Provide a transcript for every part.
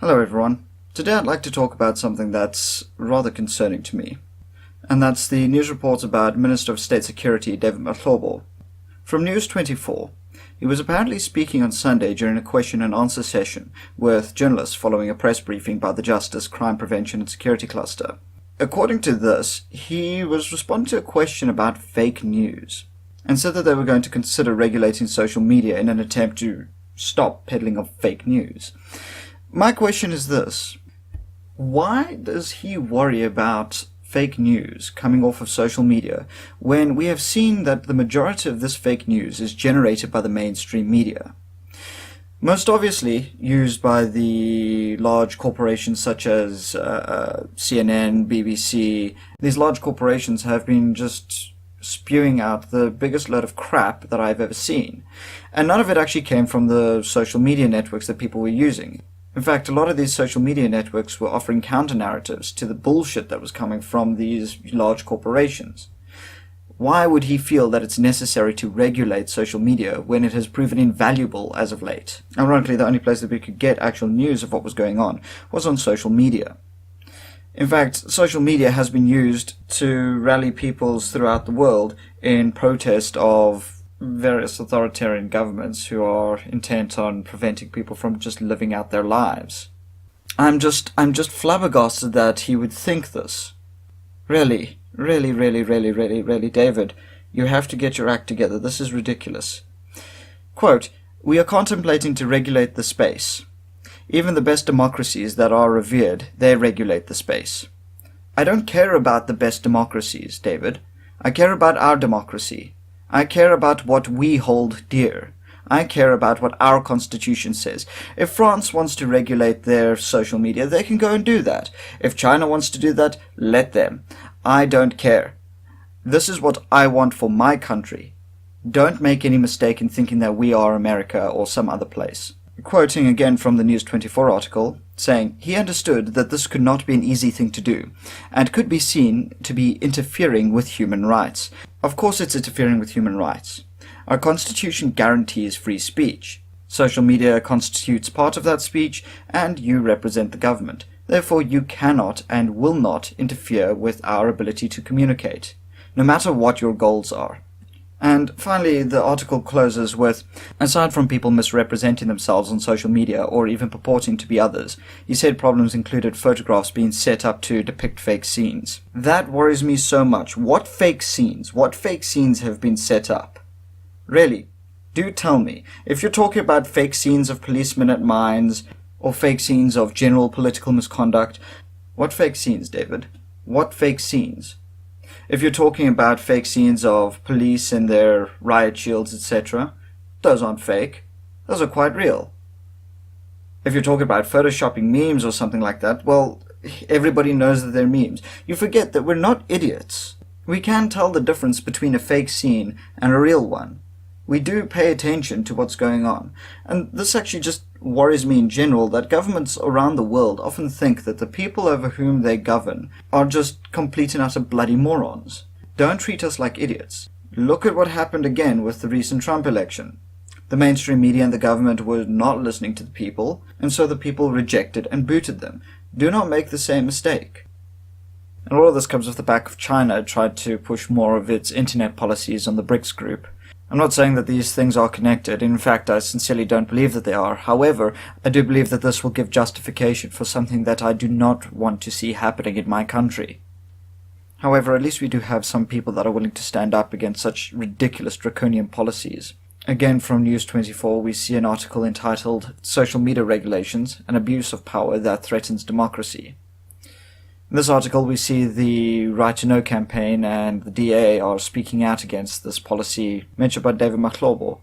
Hello everyone. Today I'd like to talk about something that's rather concerning to me, and that's the news reports about Minister of State Security David Mahlobo. From News 24, he was apparently speaking on Sunday during a question and answer session with journalists following a press briefing by the Justice, Crime Prevention and Security Cluster. According to this, he was responding to a question about fake news, and said that they were going to consider regulating social media in an attempt to stop peddling of fake news. My question is this: why does he worry about fake news coming off of social media when we have seen that the majority of this fake news is generated by the mainstream media? Most obviously used by the large corporations such as CNN, BBC. These large corporations have been just spewing out the biggest load of crap that I've ever seen. And none of it actually came from the social media networks that people were using. In fact, a lot of these social media networks were offering counter-narratives to the bullshit that was coming from these large corporations. Why would he feel that it's necessary to regulate social media when it has proven invaluable as of late? Ironically, the only place that we could get actual news of what was going on was on social media. In fact, social media has been used to rally peoples throughout the world in protest of various authoritarian governments who are intent on preventing people from just living out their lives. I'm just flabbergasted that he would think this. Really, David, you have to get your act together. This is ridiculous. Quote, "We are contemplating to regulate the space. Even the best democracies that are revered, they regulate the space." I don't care about the best democracies, David. I care about our democracy. I care about what we hold dear. I care about what our constitution says. If France wants to regulate their social media, they can go and do that. If China wants to do that, let them. I don't care. This is what I want for my country. Don't make any mistake in thinking that we are America or some other place. Quoting again from the News 24 article, saying, he understood that this could not be an easy thing to do, and could be seen to be interfering with human rights. Of course it's interfering with human rights. Our Constitution guarantees free speech. Social media constitutes part of that speech, and you represent the government. Therefore you cannot and will not interfere with our ability to communicate, no matter what your goals are. And finally, the article closes with, aside from people misrepresenting themselves on social media or even purporting to be others, he said problems included photographs being set up to depict fake scenes. That worries me so much. What fake scenes? What fake scenes have been set up? Really, do tell me. If you're talking about fake scenes of policemen at mines, or fake scenes of general political misconduct, what fake scenes, David? What fake scenes? If you're talking about fake scenes of police and their riot shields, etc., those aren't fake. Those are quite real. If you're talking about photoshopping memes or something like that, well, everybody knows that they're memes. You forget that we're not idiots. We can tell the difference between a fake scene and a real one. We do pay attention to what's going on. And this actually just worries me in general, that governments around the world often think that the people over whom they govern are just complete and utter bloody morons. Don't treat us like idiots. Look at what happened again with the recent Trump election. The mainstream media and the government were not listening to the people, and so the people rejected and booted them. Do not make the same mistake. And all of this comes off the back of China tried to push more of its internet policies on the BRICS group. I'm not saying that these things are connected. In fact, I sincerely don't believe that they are. However, I do believe that this will give justification for something that I do not want to see happening in my country. However, at least we do have some people that are willing to stand up against such ridiculous draconian policies. Again, from News 24, we see an article entitled "Social Media Regulations, an Abuse of Power That Threatens Democracy." In this article, we see the Right to Know campaign and the DA are speaking out against this policy mentioned by David Mahlobo,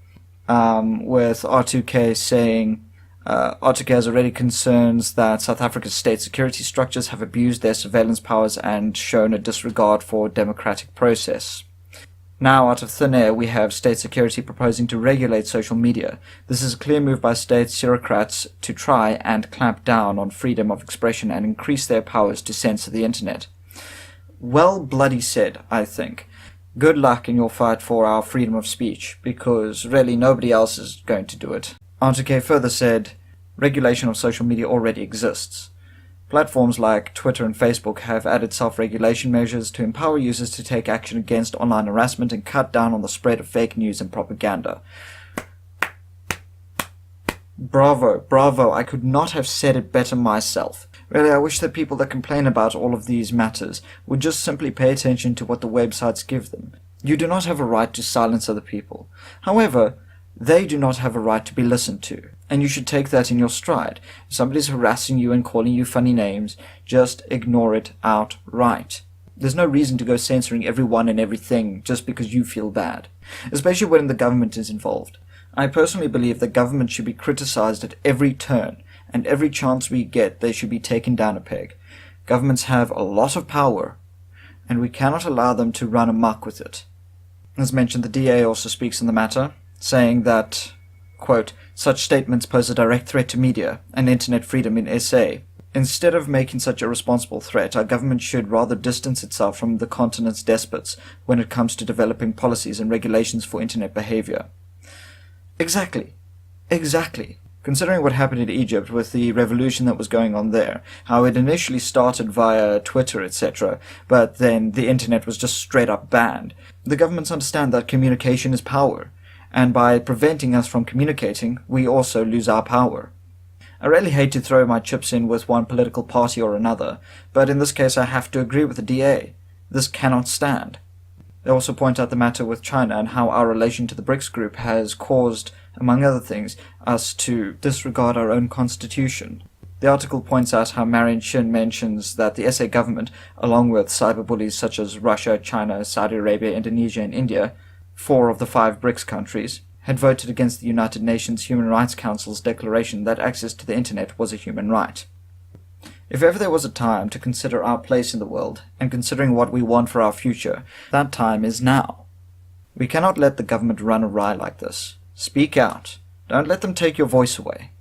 with R2K saying, R2K has already concerns that South Africa's state security structures have abused their surveillance powers and shown a disregard for democratic process. Now, out of thin air, we have state security proposing to regulate social media. This is a clear move by state bureaucrats to try and clamp down on freedom of expression and increase their powers to censor the internet. Well bloody said, I think. Good luck in your fight for our freedom of speech, because really nobody else is going to do it. R2K further said, Regulation of social media already exists. Platforms like Twitter and Facebook have added self-regulation measures to empower users to take action against online harassment and cut down on the spread of fake news and propaganda. Bravo, bravo, I could not have said it better myself. Really, I wish that people that complain about all of these matters would just simply pay attention to what the websites give them. You do not have a right to silence other people. However, they do not have a right to be listened to, and you should take that in your stride. If somebody's harassing you and calling you funny names, just ignore it outright. There's no reason to go censoring everyone and everything just because you feel bad, especially when the government is involved. I personally believe that government should be criticized at every turn, and every chance we get they should be taken down a peg. Governments have a lot of power, and we cannot allow them to run amok with it. As mentioned, the DA also speaks on the matter, saying that, quote, such statements pose a direct threat to media and internet freedom in SA. Instead of making such a responsible threat, our government should rather distance itself from the continent's despots when it comes to developing policies and regulations for internet behavior. Exactly. Considering what happened in Egypt with the revolution that was going on there, how it initially started via Twitter, etc., but then the internet was just straight up banned, the governments understand that communication is power, and by preventing us from communicating, we also lose our power. I really hate to throw my chips in with one political party or another, but in this case I have to agree with the DA. This cannot stand. They also point out the matter with China and how our relation to the BRICS group has caused, among other things, us to disregard our own constitution. The article points out how Marion Shin mentions that the SA government, along with cyberbullies such as Russia, China, Saudi Arabia, Indonesia, and India, 4 of the 5 BRICS countries, had voted against the United Nations Human Rights Council's declaration that access to the internet was a human right. If ever there was a time to consider our place in the world, and considering what we want for our future, that time is now. We cannot let the government run awry like this. Speak out. Don't let them take your voice away.